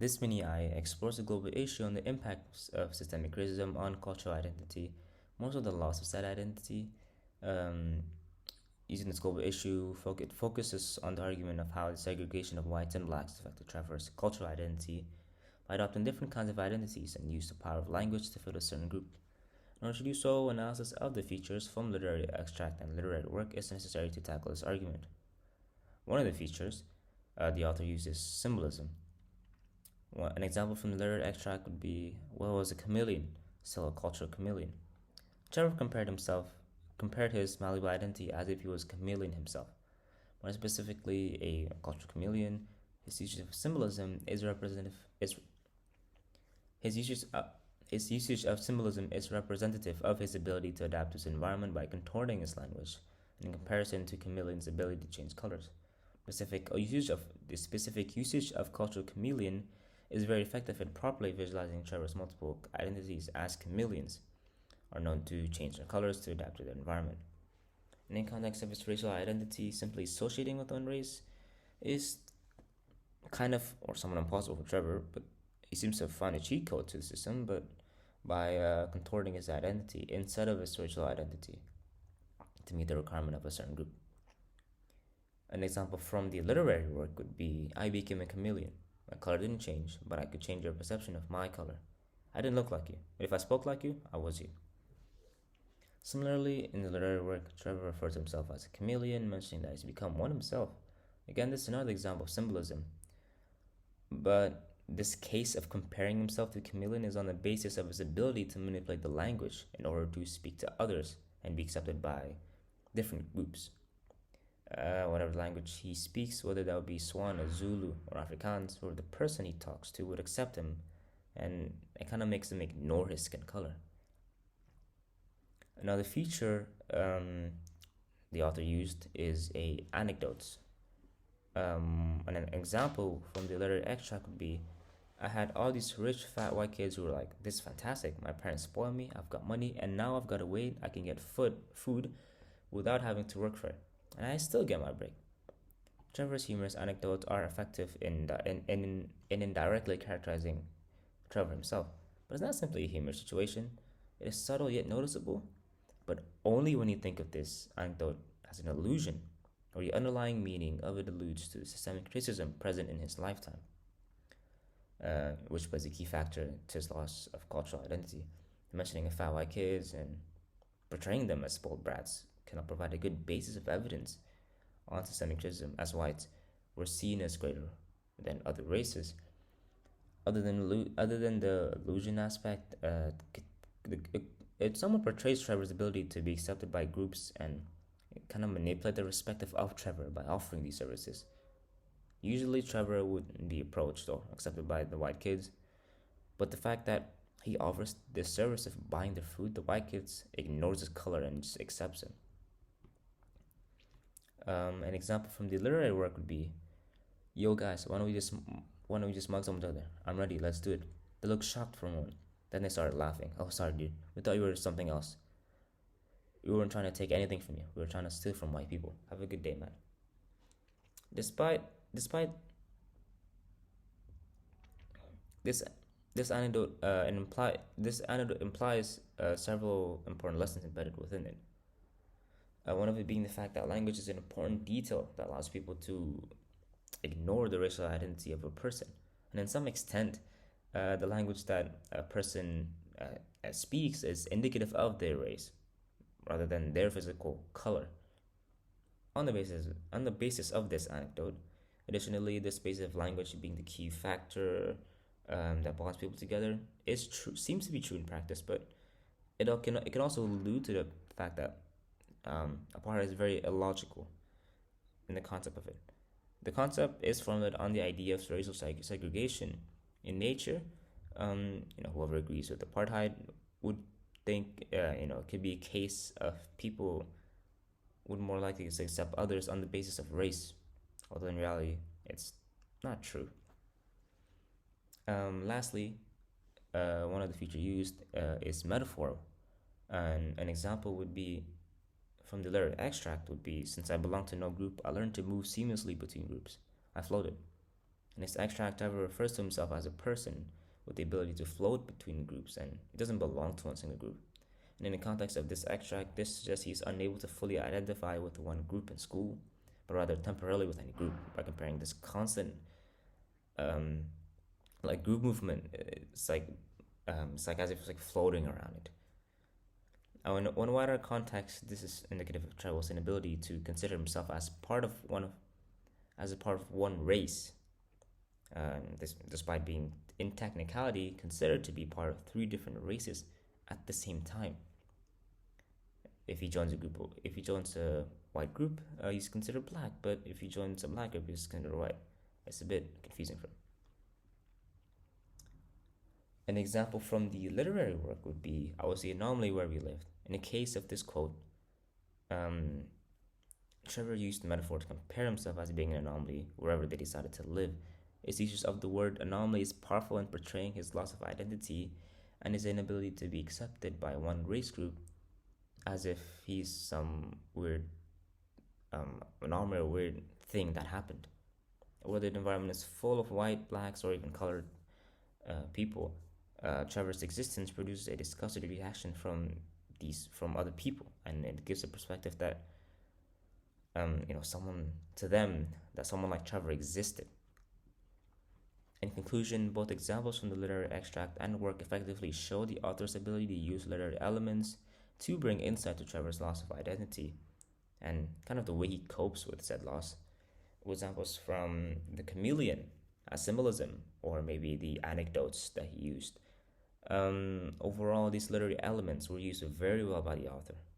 This mini-I explores the global issue on the impacts of systemic racism on cultural identity, more so the loss of said identity. Um, Using this global issue, it focuses on the argument of how the segregation of whites and blacks affected Trevor's cultural identity by adopting different kinds of identities and use the power of language to fit a certain group. In order to do so, analysis of the features from literary extract and literary work is necessary to tackle this argument. One of the features, the author uses symbolism. An example from the literary extract would be, what was a chameleon? Still a cultural chameleon. Trevor compared his malleable identity as if he was a chameleon himself. More specifically, a cultural chameleon, his usage of symbolism is representative. His usage of symbolism is representative of his ability to adapt to his environment by contorting his language, in comparison to chameleon's ability to change colors. The specific usage of cultural chameleon is very effective in properly visualizing Trevor's multiple identities, as chameleons are known to change their colors to adapt to their environment. And in context of his racial identity, simply associating with one race is kind of or somewhat impossible for Trevor, but he seems to have found a cheat code to the system, but by contorting his identity instead of his racial identity to meet the requirement of a certain group. An example from the literary work would be, I became a chameleon. My color didn't change, but I could change your perception of my color. I didn't look like you, but if I spoke like you, I was you. Similarly, in the literary work, Trevor refers to himself as a chameleon, mentioning that he's become one himself. Again, this is another example of symbolism. But this case of comparing himself to a chameleon is on the basis of his ability to manipulate the language in order to speak to others and be accepted by different groups. Whatever language he speaks, whether that would be Swan or Zulu or Afrikaans, or the person he talks to would accept him, and it kind of makes him ignore his skin color. Another feature the author used is a anecdotes. And an example from the literary extract would be, I had all these rich fat white kids who were like, this is fantastic, my parents spoil me, I've got money, and now I've got a way I can get food without having to work for it, and I still get my break. Trevor's humorous anecdotes are effective in indirectly characterizing Trevor himself, but it's not simply a humorous situation. It is subtle yet noticeable, but only when you think of this anecdote as an illusion, or the underlying meaning of it alludes to the systemic racism present in his lifetime, which was a key factor to his loss of cultural identity. Mentioning fat white kids and portraying them as spoiled brats cannot provide a good basis of evidence on systemic racism, as whites were seen as greater than other races. Other than the illusion aspect, it somewhat portrays Trevor's ability to be accepted by groups and kind of manipulate the perspective of Trevor by offering these services. Usually, Trevor wouldn't be approached or accepted by the white kids, but the fact that he offers the service of buying their food, the white kids ignores his color and just accepts him. An example from the literary work would be, "Yo guys, why don't we just mug someone other? I'm ready. Let's do it." They looked shocked for a moment. Then they started laughing. "Oh, sorry, dude. We thought you were something else. We weren't trying to take anything from you. We were trying to steal from white people. Have a good day, man." Despite this this anecdote implies several important lessons embedded within it. One of it being the fact that language is an important detail that allows people to ignore the racial identity of a person, and in some extent, the language that a person speaks is indicative of their race rather than their physical color. On the basis of this anecdote, additionally, the space of language being the key factor that bonds people together is true. Seems to be true in practice, but it can also allude to the fact that apartheid is very illogical in the concept of it. The concept is founded on the idea of racial segregation in nature. Whoever agrees with apartheid would think it could be a case of people would more likely to accept others on the basis of race, although in reality it's not true. Lastly, one of the features used is metaphor, and an example would be from the lyric extract would be, since I belong to no group, I learned to move seamlessly between groups. I floated. And this extract driver refers to himself as a person with the ability to float between groups, and he doesn't belong to one single group. And in the context of this extract, this suggests he's unable to fully identify with one group in school, but rather temporarily with any group by comparing this constant um, like group movement. It's like as if it's like floating around it. Now, in one wider context, this is indicative of Trevor's inability to consider himself as as a part of one race, despite being in technicality considered to be part of three different races at the same time. If he joins a white group, he's considered black, but if he joins a black group, he's considered white. It's a bit confusing for him. An example from the literary work would be I was the anomaly where we lived. In the case of this quote, um, Trevor used the metaphor to compare himself as being an anomaly wherever they decided to live. His usage of the word anomaly is powerful in portraying his loss of identity and his inability to be accepted by one race group as if he's some weird anomaly or weird thing that happened. Whether the environment is full of white, blacks, or even colored people, Trevor's existence produces a disgusted reaction from other people, and it gives a perspective that someone to them that someone like Trevor existed. In conclusion, both examples from the literary extract and work effectively show the author's ability to use literary elements to bring insight to Trevor's loss of identity and kind of the way he copes with said loss. Examples from the chameleon as symbolism, or maybe the anecdotes that he used. Overall, these literary elements were used very well by the author,